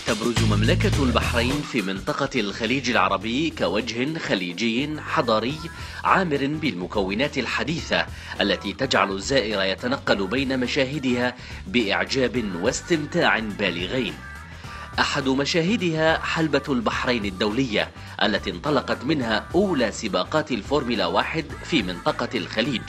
تبرز مملكة البحرين في منطقة الخليج العربي كوجه خليجي حضاري عامر بالمكونات الحديثة التي تجعل الزائر يتنقل بين مشاهدها بإعجاب واستمتاع بالغين. أحد مشاهدها حلبة البحرين الدولية التي انطلقت منها أولى سباقات الفورمولا 1 في منطقة الخليج.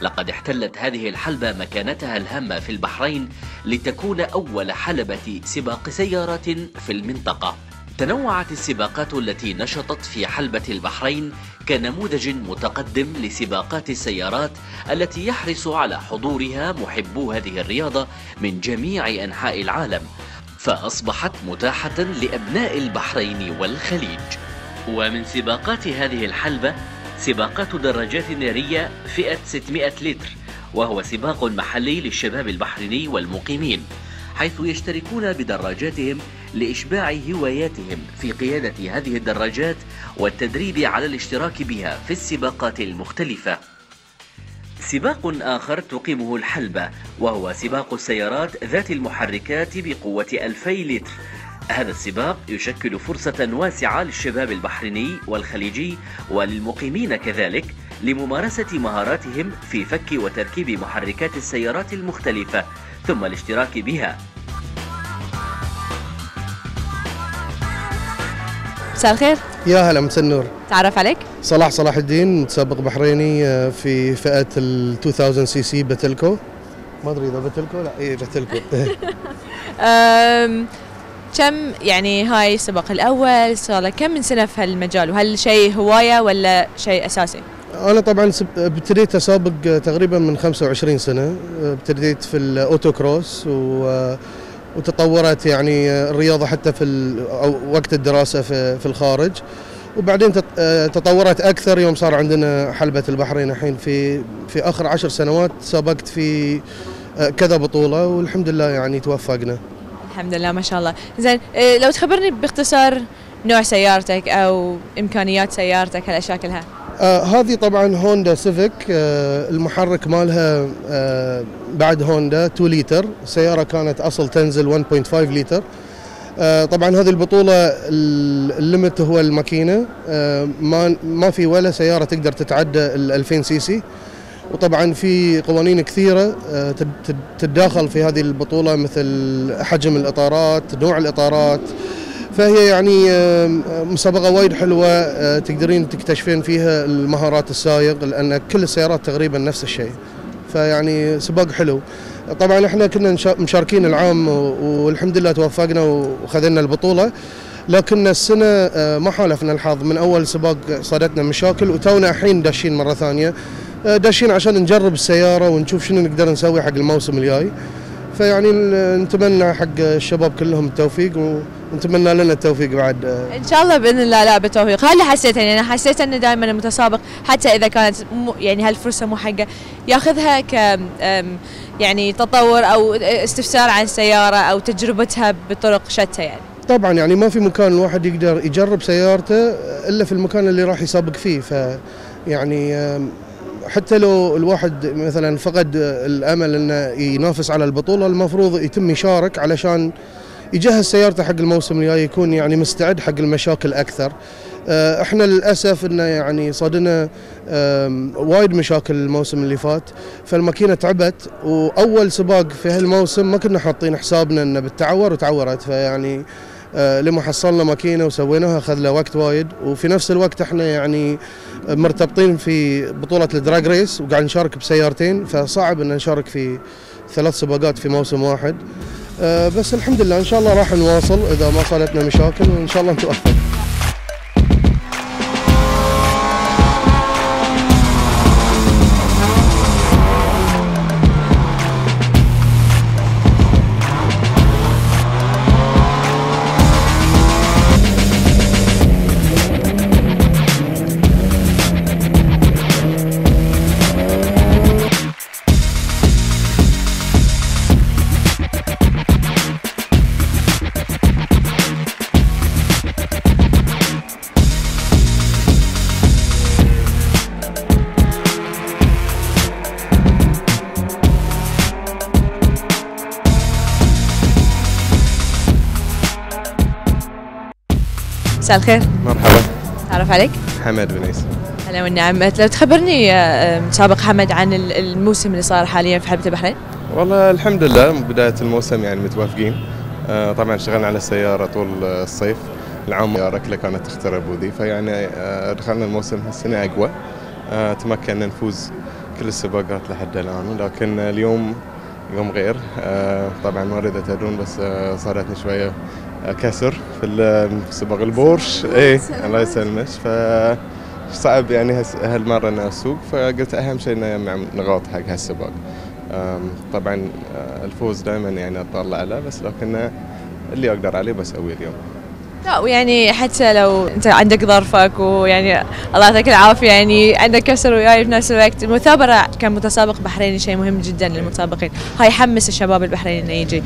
لقد احتلت هذه الحلبة مكانتها الهامة في البحرين لتكون أول حلبة سباق سيارات في المنطقة. تنوعت السباقات التي نشطت في حلبة البحرين كنموذج متقدم لسباقات السيارات التي يحرص على حضورها محبو هذه الرياضة من جميع أنحاء العالم، فأصبحت متاحة لأبناء البحرين والخليج. ومن سباقات هذه الحلبة سباقات دراجات نارية فئة 600 لتر، وهو سباق محلي للشباب البحريني والمقيمين، حيث يشتركون بدراجاتهم لإشباع هواياتهم في قيادة هذه الدراجات والتدريب على الاشتراك بها في السباقات المختلفة. سباق آخر تقيمه الحلبة وهو سباق السيارات ذات المحركات بقوة 2000 لتر. هذا السباق يشكل فرصة واسعة للشباب البحريني والخليجي وللمقيمين كذلك لممارسة مهاراتهم في فك وتركيب محركات السيارات المختلفة ثم الاشتراك بها. مساء الخير. يا هلا، مساء النور. تعرف عليك؟ صلاح الدين، متسابق بحريني في فئة ال 2000 سي سي بتلكو. ما ادري اذا بتلكو، لا اي بتلكو. كم يعني هاي السباق الاول؟ صار لك كم من سنه في هالمجال، وهل شيء هوايه ولا شيء اساسي؟ انا طبعا ابتديت اسابق تقريبا من 25 سنه. ابتديت في الاوتو كروس وتطورت يعني الرياضه حتى في وقت الدراسه في الخارج، وبعدين تطورت اكثر يوم صار عندنا حلبة البحرين. الحين في اخر 10 سنوات سابقت في كذا بطوله والحمد لله يعني توفقنا. الحمد لله ما شاء الله. زين، لو تخبرني باختصار نوع سيارتك او امكانيات سيارتك هالاشياء كلها. هذه طبعا هوندا سيفيك، المحرك مالها بعد هوندا 2 لتر. سيارة كانت اصل تنزل 1.5 لتر. طبعا هذه البطولة الليمت هو الماكينة، ما في ولا سيارة تقدر تتعدى ال 2000 سي سي. وطبعا في قوانين كثيرة تتداخل في هذه البطولة، مثل حجم الإطارات، نوع الإطارات. فهي يعني مسابقة وايد حلوة، تقدرين تكتشفين فيها المهارات السائق، لأن كل السيارات تقريبا نفس الشيء. فيعني سباق حلو. طبعا احنا كنا مشاركين العام والحمد لله توفقنا وخذنا البطولة، لكن السنة ما حالفنا الحظ. من أول سباق صادتنا مشاكل وتونا الحين داشين مرة ثانية، داشين عشان نجرب السيارة ونشوف شنو نقدر نسوي حق الموسم الجاي. فيعني نتمنى حق الشباب كلهم التوفيق، ونتمنى لنا التوفيق بعد ان شاء الله باذن الله. لا بالتوفيق. هل حسيت يعني انا حسيت ان دائما المتسابق حتى اذا كانت يعني هالفرصه مو حقه ياخذها ك يعني تطور او استفسار عن السياره او تجربتها بطرق شتى يعني. طبعا يعني ما في مكان الواحد يقدر يجرب سيارته الا في المكان اللي راح يسابق فيه. ف يعني حتى لو الواحد مثلا فقد الامل انه ينافس على البطوله، المفروض يتم يشارك علشان يجهز سيارته حق الموسم الجاي، يكون يعني مستعد حق المشاكل اكثر. احنا للاسف انه يعني صادنا وايد مشاكل الموسم اللي فات، فالماكينه تعبت، واول سباق في هالموسم ما كنا حاطين حسابنا انه بتتعور وتعورت. فيعني لما حصلنا ماكينه وسويناها اخذ له وقت وايد. وفي نفس الوقت احنا يعني مرتبطين في بطوله الدراج ريس وقاعد نشارك بسيارتين، فصعب ان نشارك 3 سباقات في موسم واحد. بس الحمد لله إن شاء الله راح نواصل إذا ما صارتنا مشاكل، وإن شاء الله نتوفق. مساء الخير. مرحبا. تعرف عليك؟ حمد بن عيسى. هلا والنعم. لو تخبرني مسابق حمد عن الموسم اللي صار حاليا في حلبة البحرين؟ والله الحمد لله بداية الموسم يعني متوافقين. طبعا اشتغلنا على السيارة طول الصيف العام، ركلة كانت تخترب وذي، فيعني دخلنا الموسم هالسنة أقوى. تمكنا نفوز كل السباقات لحد الآن، لكن اليوم يوم غير. طبعا ما اريد اتدرون، بس صارتني شويه كسر في سباق البورش. ايه الله يسلمك. صعب يعني هالمره اني اسوق، فقلت اهم شيء اني اجمع نقاط حق هالسباق. طبعا الفوز دائما يعني اطلع له، بس لكن اللي اقدر عليه بسويه اليوم. لا ويعني حتى لو انت عندك ظرفك ويعني الله يعطيك العافيه، يعني عندك كسر وياي في نفس الوقت، المثابره كمتسابق بحريني شيء مهم جدا للمتسابقين، هاي يحمس الشباب البحريني انه يجي.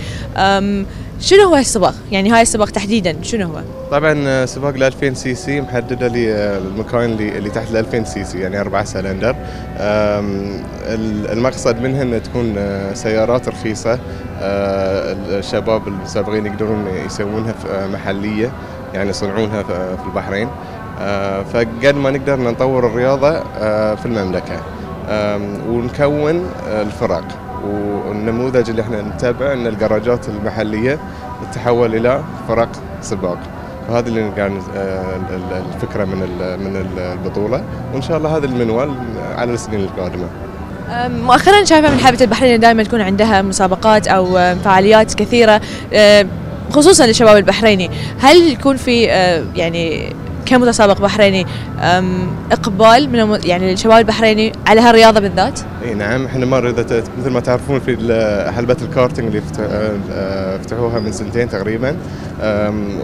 شنو هو السباق؟ يعني هاي السباق تحديدا شنو هو؟ طبعا سباق ال 2000 سي سي محدده لي المكان اللي تحت ال 2000 سي سي، يعني 4 سلندر. المقصد منها ان تكون سيارات رخيصه، الشباب المسابقين يقدرون يسوونها محليه، يعني يصنعونها في البحرين. فقد ما نقدر نطور الرياضه في المملكه، ونكون الفرق. والنموذج اللي احنا نتابعه ان الجراجات المحليه تتحول الى فرق سباق، فهذا اللي كان الفكره من البطوله، وان شاء الله هذا المنوال على السنين القادمه. مؤخرا شايفه من حلبة البحرين دائما تكون عندها مسابقات او فعاليات كثيره خصوصا للشباب البحريني، هل يكون في يعني كمتسابق بحريني اقبال من يعني الشباب البحريني على هالرياضه بالذات؟ اي نعم، احنا مثل ما تعرفون في حلبة الكارتنج اللي فتحوها من 2 تقريبا،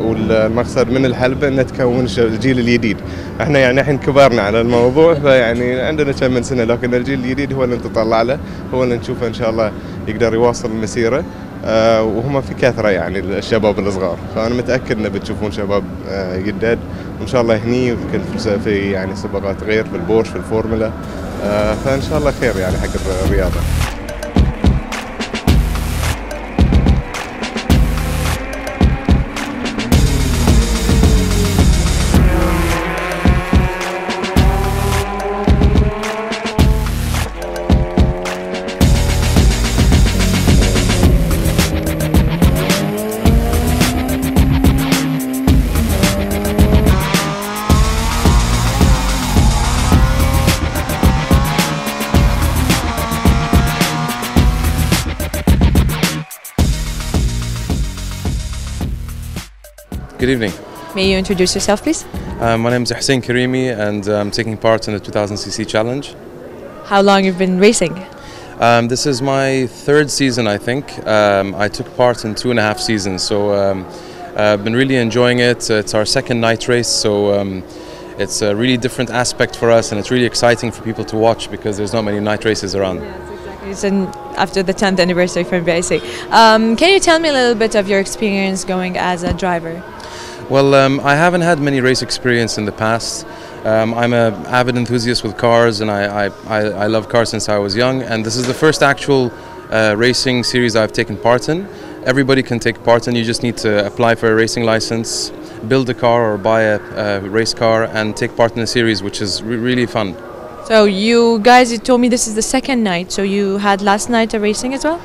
والمقصد من الحلبة ان تكون الجيل الجديد. احنا يعني الحين كبرنا على الموضوع، فيعني عندنا كم من سنه، لكن الجيل الجديد هو اللي نتطلع له، هو اللي نشوفه ان شاء الله يقدر يواصل المسيره. وهم في كثره يعني الشباب الصغار، فانا متاكد ان بتشوفون شباب جداد وان شاء الله هني، يمكن في يعني سباقات غير في البورش في الفورمولا. فان شاء الله خير يعني حق الرياضه. Good evening. May you introduce yourself, please? My name is Hussein Karimi, and I'm taking part in the 2000cc challenge. How long you've been racing? This is my 3rd season, I think. I took part in 2.5 seasons, so I've been really enjoying it. It's our 2nd night race, so it's a really different aspect for us, and it's really exciting for people to watch because there's not many night races around. It's after the 10th anniversary from B.I.C. Can you tell me a little bit of your experience going as a driver? Well, I haven't had many race experience in the past. I'm an avid enthusiast with cars, and I love cars since I was young, and this is the first actual racing series I've taken part in. Everybody can take part in, you just need to apply for a racing license, build a car or buy a race car and take part in the series, which is really fun. So you guys, you told me this is the 2nd night, so you had last night a racing as well?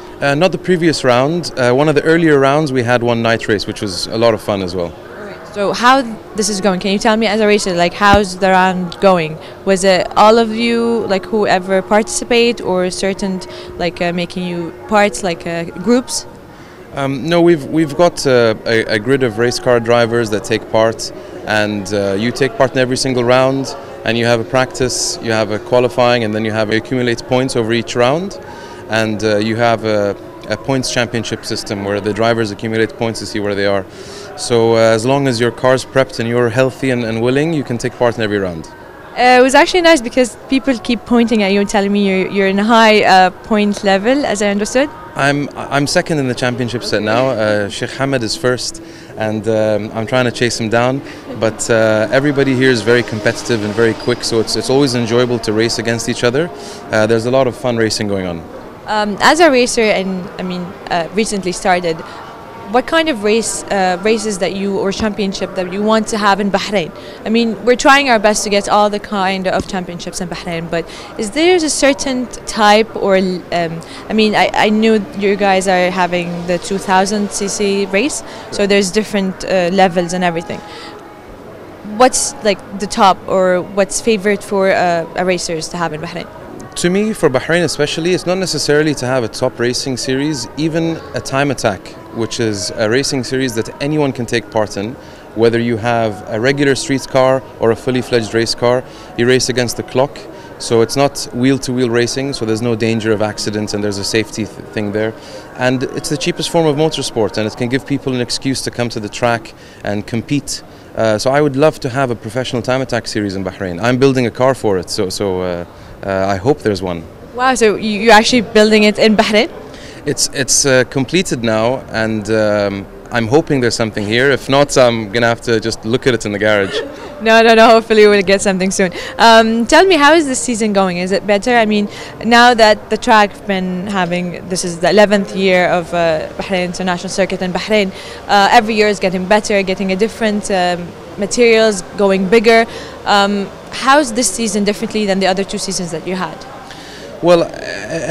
Not the previous round. One of the earlier rounds we had one night race, which was a lot of fun as well. Alright. So how this is going? Can you tell me as a racer, like how's the round going? Was it all of you, like whoever participate, or certain, like making you parts, like groups? No, we've got a grid of race car drivers that take part, and you take part in every single round, and you have a practice, you have a qualifying, and then you accumulate points over each round, and you have a points championship system where the drivers accumulate points to see where they are. So as long as your car's prepped and you're healthy and willing, you can take part in every round. It was actually nice because people keep pointing at you and telling me you're in a high point level, as I understood. I'm second in the championship set now. Sheikh Hamad is first, and I'm trying to chase him down. But everybody here is very competitive and very quick, so it's always enjoyable to race against each other. There's a lot of fun racing going on. As a racer, and I mean recently started, what kind of races that you, or championship that you want to have in Bahrain? I mean, we're trying our best to get all the kind of championships in Bahrain, but is there a certain type, or I mean, I knew you guys are having the 2000cc race, so there's different levels and everything. What's like the top, or what's favorite for racers to have in Bahrain? To me, for Bahrain especially, it's not necessarily to have a top racing series, even a time attack, which is a racing series that anyone can take part in, whether you have a regular street car or a fully fledged race car. You race against the clock, so it's not wheel-to-wheel racing, so there's no danger of accidents, and there's a safety thing there. And it's the cheapest form of motorsport, and it can give people an excuse to come to the track and compete. So I would love to have a professional time attack series in Bahrain. I'm building a car for it, so I hope there's one. Wow, so you're actually building it in Bahrain? It's completed now, and I'm hoping there's something here. If not, I'm going to have to just look at it in the garage. No, hopefully we'll get something soon. Tell me, how is this season going? Is it better? I mean, now that the track's been having, this is the 11th year of Bahrain International Circuit in Bahrain, every year is getting better, getting a different materials, going bigger. How's this season differently than the other two seasons that you had? Well,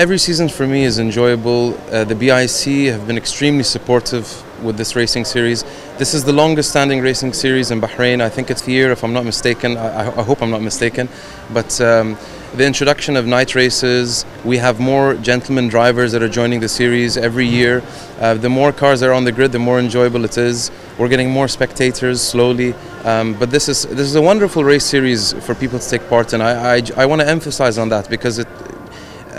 every season for me is enjoyable. The B.I.C have been extremely supportive with this racing series. This is the longest standing racing series in Bahrain. I think it's the year, if I'm not mistaken. I hope I'm not mistaken. But the introduction of night races, we have more gentlemen drivers that are joining the series every year. The more cars that are on the grid, the more enjoyable it is. We're getting more spectators slowly. But this is a wonderful race series for people to take part in. I want to emphasize on that, because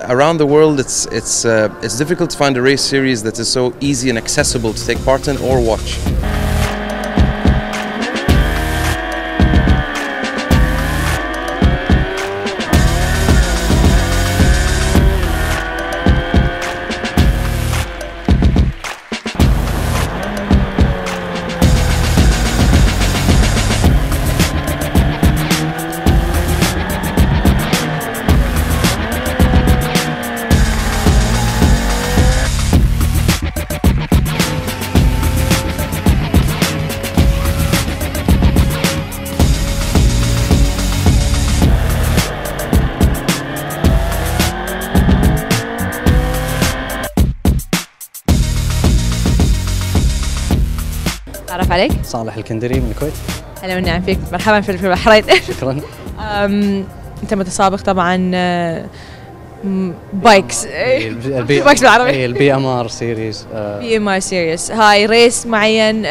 around the world it's difficult to find a race series that is so easy and accessible to take part in or watch. تعرف عليك؟ صالح الكندري من الكويت. هلا والنعم فيك، مرحبا في البحرين. شكرا. انت متسابق طبعا بايكس بايكس بالعربي. البي ام ار سيريز. بي ام ار سيريز، هاي ريس معين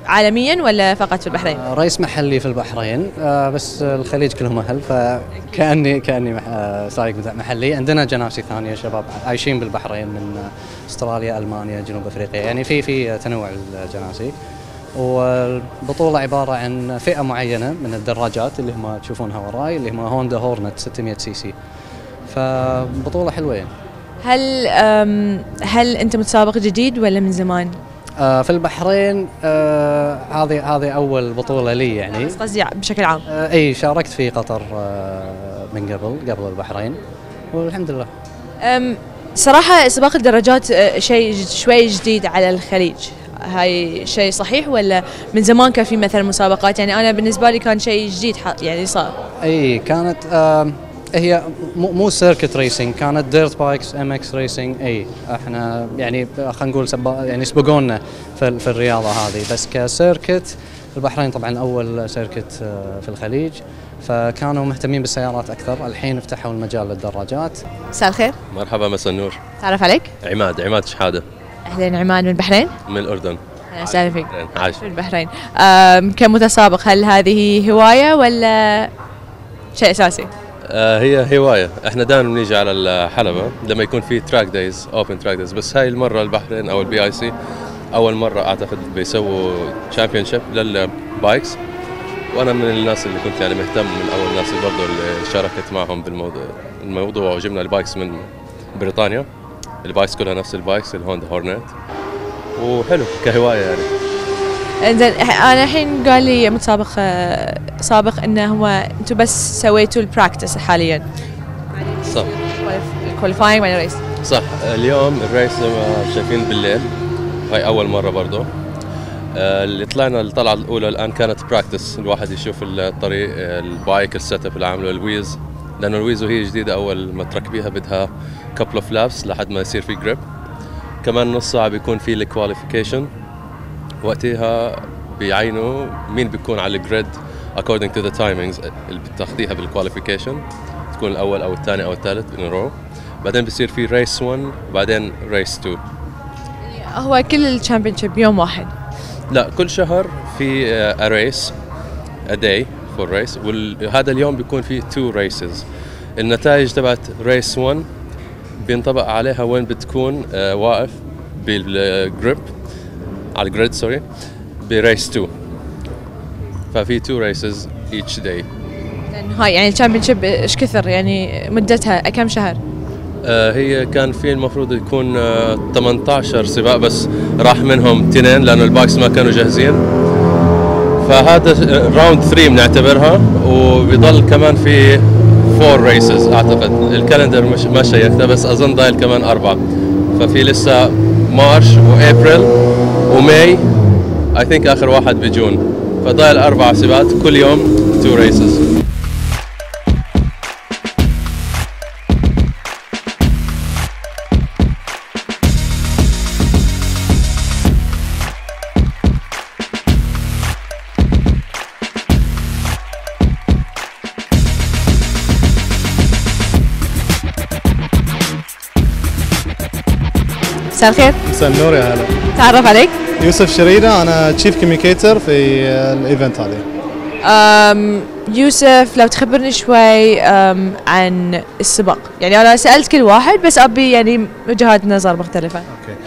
عالميا ولا فقط في البحرين؟ ريس محلي في البحرين، بس الخليج كلهم اهل، فكاني سايق محلي. عندنا جناسي ثانيه شباب عايشين بالبحرين من استراليا، المانيا، جنوب افريقيا، يعني في تنوع الجناسي. والبطولة عبارة عن فئة معينة من الدراجات اللي هم تشوفونها وراي، اللي هم هوندا هورنت 600 سي سي. فبطولة حلوة يعني. هل أنت متسابق جديد ولا من زمان؟ في البحرين هذه أول بطولة لي يعني. بس قصدي بشكل عام. أي شاركت في قطر من قبل البحرين، والحمد لله. صراحة سباق الدراجات شيء شوي جديد على الخليج. هاي شيء صحيح ولا من زمان كان في مثلا مسابقات؟ يعني أنا بالنسبة لي كان شيء جديد يعني صار. أي كانت هي مو سيركت ريسنج، كانت ديرت بايكس ام اكس ريسنج. اي احنا يعني خلينا نقول يعني سبقونا في الرياضة هذه، بس كسيركت البحرين طبعا أول سيركت في الخليج، فكانوا مهتمين بالسيارات أكثر. الحين فتحوا المجال للدراجات. مساء الخير. مرحبا، مساء النور. تعرف عليك؟ عماد شحادة. أهلا عماد، من البحرين؟ من الأردن. أهلا وسهلا فيك. عايش في البحرين. كمتسابق هل هذه هواية ولا شيء أساسي؟ هي هواية. احنا دائما بنيجي على الحلبة لما يكون في تراك دايز، اوبن تراك دايز، بس هاي المرة البحرين او الBI.C اول مرة اعتقد بيسووا تشامبيونشيب للبايكس، وانا من الناس اللي كنت يعني مهتم، من اول الناس اللي برضه اللي شاركت معهم بالموضوع وجبنا البايكس من بريطانيا. البايكس كلها نفس البايكس الهوندا هورنت، وحلو كهواية يعني. انزين انا الحين قال لي متسابق سابق انه هو انتم بس سويتوا البراكتس حاليا. صح. الكواليفاينج بعدين الريس. صح. اليوم الريس زي ما شايفين بالليل، هاي اول مره برضه. اللي طلعنا الطلعه الاولى الان كانت براكتس، الواحد يشوف الطريق، البايك، السيت اب اللي عامله، الويز، لانه الويز وهي جديده اول ما تركبيها بدها كابل اوف لابس لحد ما يصير في جريب. كمان نص ساعه بيكون في الكواليفيكيشن، وقتها بيعينوا مين بيكون على الجريد according to the timings اللي بتاخديها بالكواليفيكيشن، تكون الاول او الثاني او الثالث in a row. بعدين بصير في ريس 1 بعدين ريس 2. هو كل الشامبيونشيب يوم واحد؟ لا، كل شهر في a race a day for race، وهذا اليوم بيكون في 2 races. النتائج تبعت ريس 1 بينطبق عليها وين بتكون واقف بالجريب على الجريد سوري بريس 2. ففي 2 races each day. هاي يعني الشامبيونشيب ايش كثر يعني مدتها كم شهر؟ هي كان في المفروض يكون 18 سباق، بس راح منهم 2 لانه البايكس ما كانوا جاهزين. فهذا راوند 3 بنعتبرها، وبيضل كمان في 4 races اعتقد. الكالندر مش ما شيكته، بس اظن ضايل كمان 4. ففي لسه مارش وابريل وماي، اي ثينك اخر واحد بجون. فضايل 4 سباقات كل يوم 2 races. مساء الخير. مساء النور، يا هلا. تعرف عليك؟ يوسف شريدة، أنا تشيف كوميونيكيتر في الإيفنت هذه. يوسف لو تخبرني شوي عن السباق، يعني أنا سألت كل واحد بس أبي يعني وجهات نظر مختلفة. أوكي.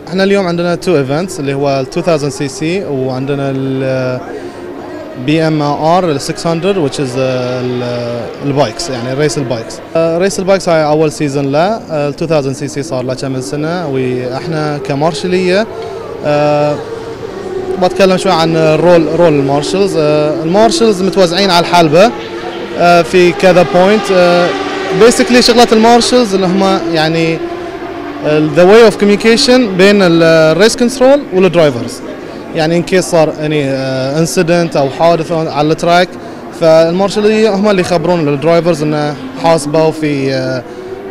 احنا اليوم عندنا 2 ايفنتس، اللي هو ال 2000 سي سي، وعندنا ال BMR ال 600 which is البايكس، يعني ريس البايكس. ريس البايكس هاي اول سيزون له. ال 2000 سي سي صار له كم من سنه، واحنا كمارشليه بتكلم شوي عن رول المارشلز. المارشلز متوزعين على الحلبه في كذا بوينت. بيسكلي شغلات المارشلز اللي هم يعني the way of communication بين الريس كنترول والدرايفرز. يعني ان كيس صار يعني انسيدنت او حادث على التراك، فالمارشليه هم اللي يخبرون الدرايفرز انه حاسبه في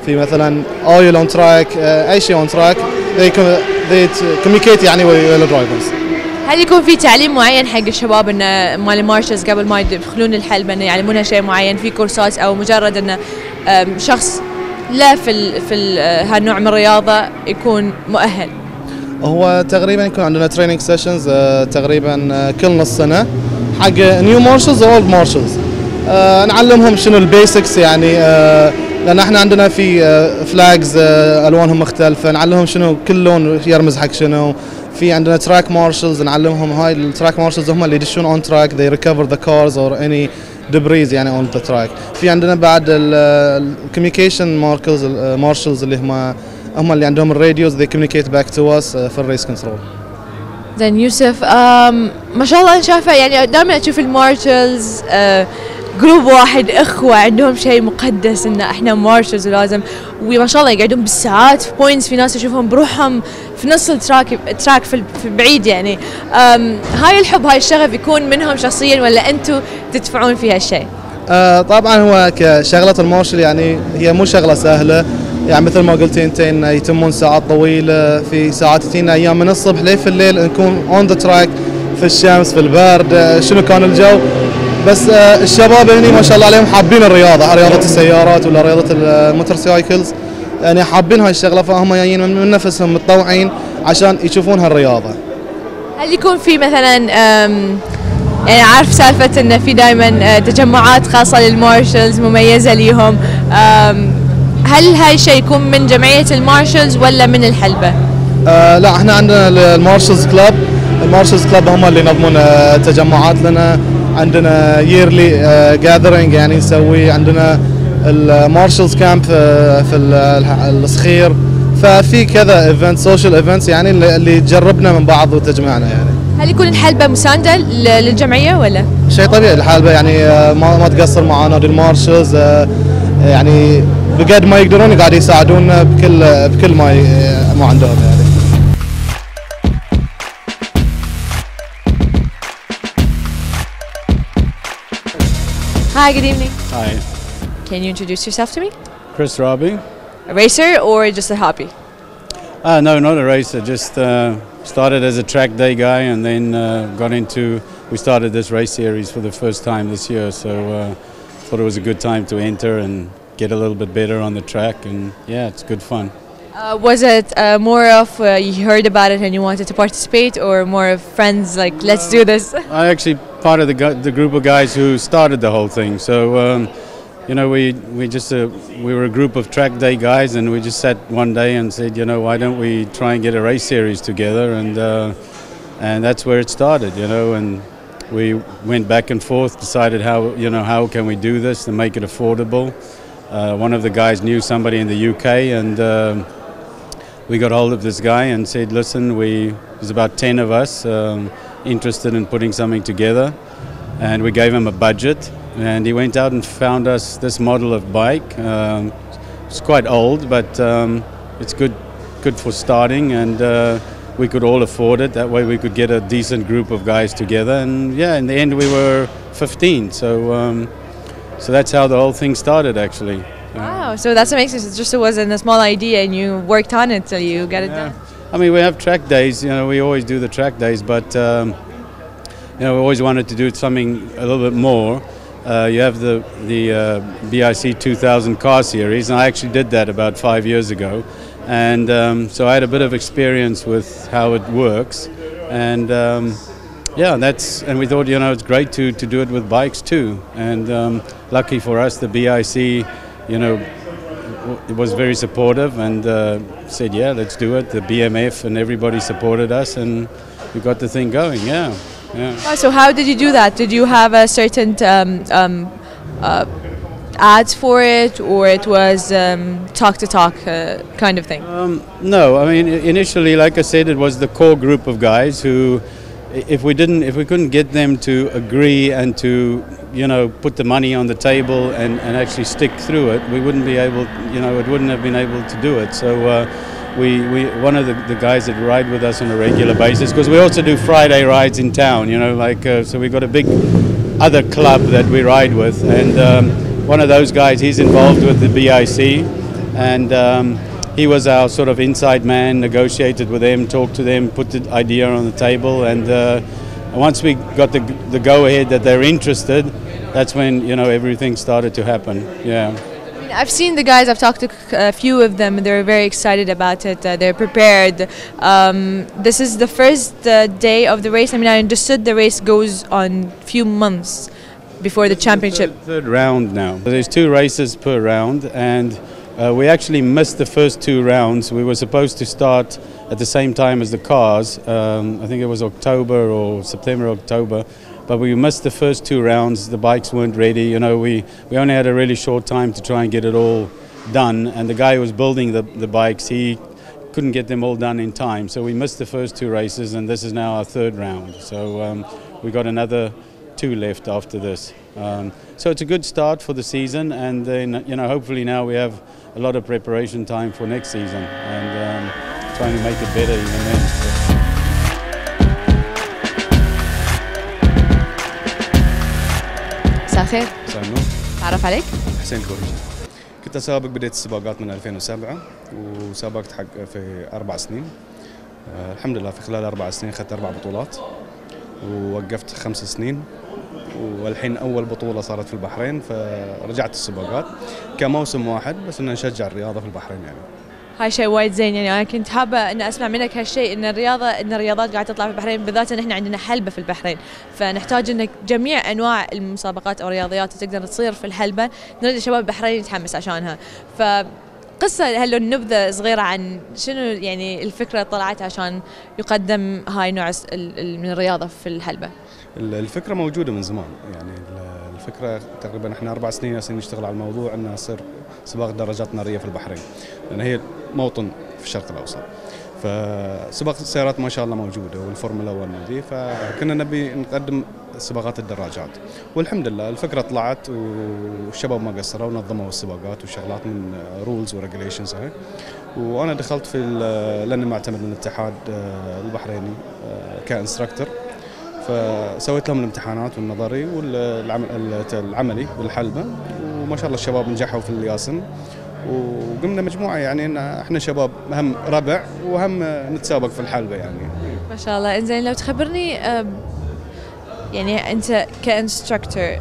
مثلا اويل اون تراك، اي شيء اون تراك، they communicate يعني ويا الدرايفرز. هل يكون في تعليم معين حق الشباب انه مال المارشلز قبل ما يدخلون الحلبة انه يعلمونها شيء معين في كورسات، او مجرد انه شخص لا في هالنوع من الرياضة يكون مؤهل؟ هو تقريبا يكون عندنا تريننج سيشنز تقريبا كل نص سنه حق نيو مارشلز واولد مارشلز. نعلمهم شنو البيسكس، يعني لان احنا عندنا في فلاجز الوانهم مختلفه، نعلمهم شنو كل لون يرمز حق شنو. في عندنا تراك مارشلز نعلمهم، هاي التراك مارشلز هم اللي يدشون اون تراك، they recover the cars or any debris يعني اون ذا تراك. في عندنا بعد الكوميونيكيشن مارشلز اللي هم اللي عندهم الراديوز، they communicate back to us في الريس كنترول. زين يوسف، ما شاء الله شايفه يعني دائما اشوف المارشلز جروب واحد، اخوه عندهم شيء مقدس ان احنا مارشلز ولازم، وما شاء الله يقعدون بالساعات في بوينتس. في ناس اشوفهم بروحهم في نص التراك في بعيد يعني. هاي الحب هاي الشغف يكون منهم شخصيا ولا انتم تدفعون في هالشيء؟ طبعا هو كشغله المارشل يعني هي مو شغله سهله، يعني مثل ما قلتي انت انه يتمون ساعات طويله، في ساعات تجينا ايام من الصبح لين في الليل نكون اون ذا تراك في الشمس في البرد شنو كان الجو. بس الشباب هني ما شاء الله عليهم حابين الرياضه، رياضه السيارات ولا رياضه الموتور سايكلز، يعني حابين هاي الشغله، فهم جايين من نفسهم متطوعين عشان يشوفون هالرياضه. هل يكون في مثلا يعني عارف سالفه انه في دائما تجمعات خاصه للمارشلز مميزه ليهم، هل هاي الشيء يكون من جمعيه المارشلز ولا من الحلبه؟ لا احنا عندنا المارشلز كلاب، المارشلز كلاب هم اللي ينظمون تجمعات لنا. عندنا ييرلي جاذرينج يعني نسوي، عندنا المارشلز كامب في الصخير، ففي كذا ايفنت سوشيال ايفنتس يعني اللي تجربنا من بعض وتجمعنا يعني. هل يكون الحلبه مسانده للجمعيه ولا؟ شيء طبيعي الحلبه يعني ما تقصر مع نادي المارشلز، يعني بقد ما يقدرون قاعد يساعدونا بكل ما عندهم يعني. Hi, good evening. Hi, Can you introduce yourself to me? Chris Robbie. A racer or just a hobby? No, not a racer. Just started as a track day guy, and then we started this race series for the first time this year. So thought it was a good time to enter and get a little bit better on the track, and yeah, it's good fun. Was it more of you heard about it and you wanted to participate, or more of friends like let's do this? I actually part of the group of guys who started the whole thing. So you know, we were a group of track day guys, and we just sat one day and said, you know, why don't we try and get a race series together, and that's where it started, you know, and we went back and forth, decided how can we do this and make it affordable. One of the guys knew somebody in the UK, and we got hold of this guy and said, listen, there's about 10 of us interested in putting something together, and we gave him a budget, and he went out and found us this model of bike. It's quite old, but it's good for starting, and we could all afford it. That way we could get a decent group of guys together, and yeah, in the end we were 15, so that's how the whole thing started actually. Wow, so that's amazing. It wasn't a small idea and you worked on it till you got it done. I mean, we have track days, you know, we always do the track days, but you know, we always wanted to do something a little bit more. You have the B.I.C 2000 car series, and I actually did that about 5 years ago, and so I had a bit of experience with how it works, and yeah, and we thought, you know, it's great to do it with bikes too, and lucky for us, the B.I.C, you know, it was very supportive and said, yeah, let's do it. The BMF and everybody supported us, and we got the thing going. Yeah. Oh, so how did you do that? Did you have a certain ads for it, or it was talk to talk kind of thing? No, I mean, initially, like I said, it was the core group of guys who, if we couldn't get them to agree and to, you know, put the money on the table and actually stick through it, we wouldn't be able, you know, it wouldn't have been able to do it. So one of the guys that ride with us on a regular basis, because we also do Friday rides in town, you know, like, so we got a big other club that we ride with, and one of those guys, he's involved with the B.I.C, and he was our sort of inside man, negotiated with them, talked to them, put the idea on the table, and once we got the go-ahead that they're interested, that's when, you know, everything started to happen. Yeah. I mean, I've seen the guys, I've talked to a few of them, they're very excited about it, they're prepared. This is the first day of the race. I mean, I understood the race goes on few months before the championship. Third round now. There's 2 races per round, and we actually missed the first 2 rounds. We were supposed to start at the same time as the cars. I think it was October or September, October. But we missed the first 2 rounds. The bikes weren't ready. You know, we only had a really short time to try and get it all done. And the guy who was building the bikes, he couldn't get them all done in time. So we missed the first 2 races, and this is now our 3rd round. So we got another 2 left after this. So it's a good start for the season, and then, you know, hopefully now we have a lot of preparation time for next season, and trying to make it better even then. مساء الخير. مساء النور. تعرف عليك؟ حسين الخورجي. كنت أسابق، بديت السباقات من 2007 وسابقت حق في 4 سنين. الحمد لله في خلال 4 سنين أخذت 4 بطولات. ووقفت 5 سنين، والحين أول بطولة صارت في البحرين، فرجعت السباقات كموسم واحد، بس إن نشجع الرياضة في البحرين يعني. هاي شيء وايد زين، يعني انا كنت حابه ان اسمع منك هالشيء، ان الرياضات قاعده تطلع في البحرين، بالذات ان احنا عندنا حلبه في البحرين، فنحتاج ان جميع انواع المسابقات او الرياضيات تقدر تصير في الحلبه، نريد الشباب البحريني يتحمس عشانها. فقصه هلو نبذه صغيره عن شنو يعني الفكره طلعت عشان يقدم هاي نوع من الرياضه في الحلبه. الفكرة موجودة من زمان، يعني الفكرة تقريبا احنا 4 سنين نشتغل على الموضوع انه يصير سباق دراجات نارية في البحرين، لان هي موطن في الشرق الاوسط. فسباق السيارات ما شاء الله موجودة والفورمولا 1 دي، فكنا نبي نقدم سباقات الدراجات، والحمد لله الفكرة طلعت والشباب ما قصروا ونظموا السباقات وشغلات من رولز وريجوليشنز هاي. وانا دخلت في لاني معتمد من الاتحاد البحريني كانستراكتور، فسويت لهم الامتحانات والنظري والعملي بالحلبة، وما شاء الله الشباب نجحوا في الياسن، وقمنا مجموعة يعني ان احنا شباب هم ربع وهم نتسابق في الحلبة يعني. ما شاء الله. انزين لو تخبرني يعني انت كانستراكتور،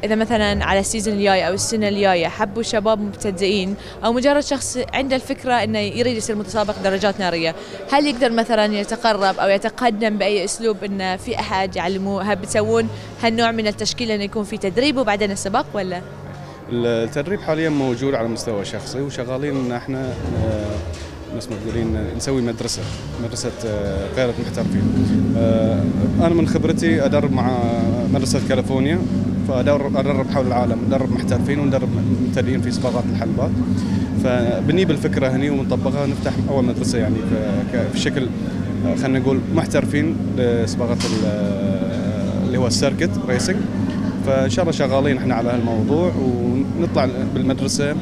إذا مثلا على السيزون الجاي أو السنة الجاية حبوا شباب مبتدئين أو مجرد شخص عنده الفكرة إنه يريد يصير متسابق درجات نارية، هل يقدر مثلا يتقرب أو يتقدم بأي أسلوب إنه في أحد يعلموه؟ هل بتسوون هالنوع من التشكيل إنه يكون في تدريب وبعدين السباق ولا؟ التدريب حاليا موجود على مستوى شخصي، وشغالين إن احنا ناس مقدورين نسوي مدرسة قيادة محترفين. أنا من خبرتي أدرب مع مدرسة كاليفورنيا، فأدرب حول العالم، ندرب محترفين وندرب مبتدئين في سباقات الحلبات. فبنجيب الفكرة هني ونطبقها، نفتح أول مدرسة يعني في شكل خلينا نقول محترفين لسباقات اللي هو السيركت ريسنج. فإن شاء الله شغالين احنا على هالموضوع، ونطلع بالمدرسة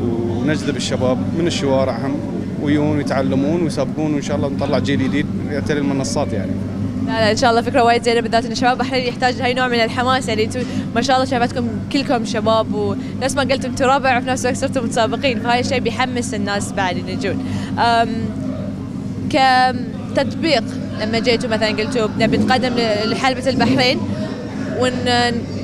ونجذب الشباب من الشوارع هم ويون ويتعلمون ويسابقون، وإن شاء الله نطلع جيل جديد يعتلي المنصات يعني. لا ان شاء الله فكره وايد زينه، بالذات ان الشباب البحريني يحتاج هاي نوع من الحماس، يعني ما شاء الله شبابكم كلكم شباب، ونفس ما قلتم انتم ربع وفي نفس الوقت صرتوا متسابقين، فهاي الشيء بيحمس الناس بعد يجون. كتطبيق لما جيتوا مثلا قلتوا نبي نقدم لحلبة البحرين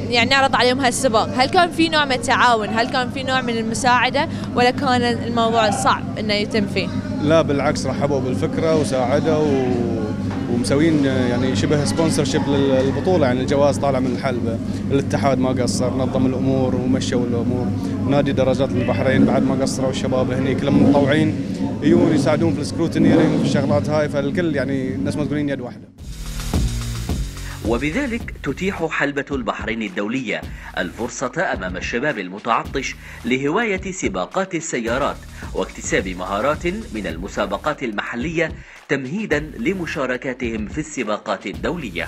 يعني نعرض عليهم هالسباق، هل كان في نوع من التعاون؟ هل كان في نوع من المساعدة ولا كان الموضوع صعب انه يتم فيه؟ لا بالعكس، رحبوا بالفكرة وساعدوا ومسوين يعني شبه سبونسرشيب للبطولة، يعني الجواز طالع من الحلبة، الاتحاد ما قصر، نظم الامور ومشوا الامور، نادي دراجات البحرين بعد ما قصروا، الشباب هني كلهم متطوعين يجون يساعدون في السكروتينيرنج في الشغلات هاي، فالكل يعني الناس ما تقولين يد واحدة. وبذلك تتيح حلبة البحرين الدولية الفرصة أمام الشباب المتعطش لهواية سباقات السيارات واكتساب مهارات من المسابقات المحلية تمهيدا لمشاركاتهم في السباقات الدولية.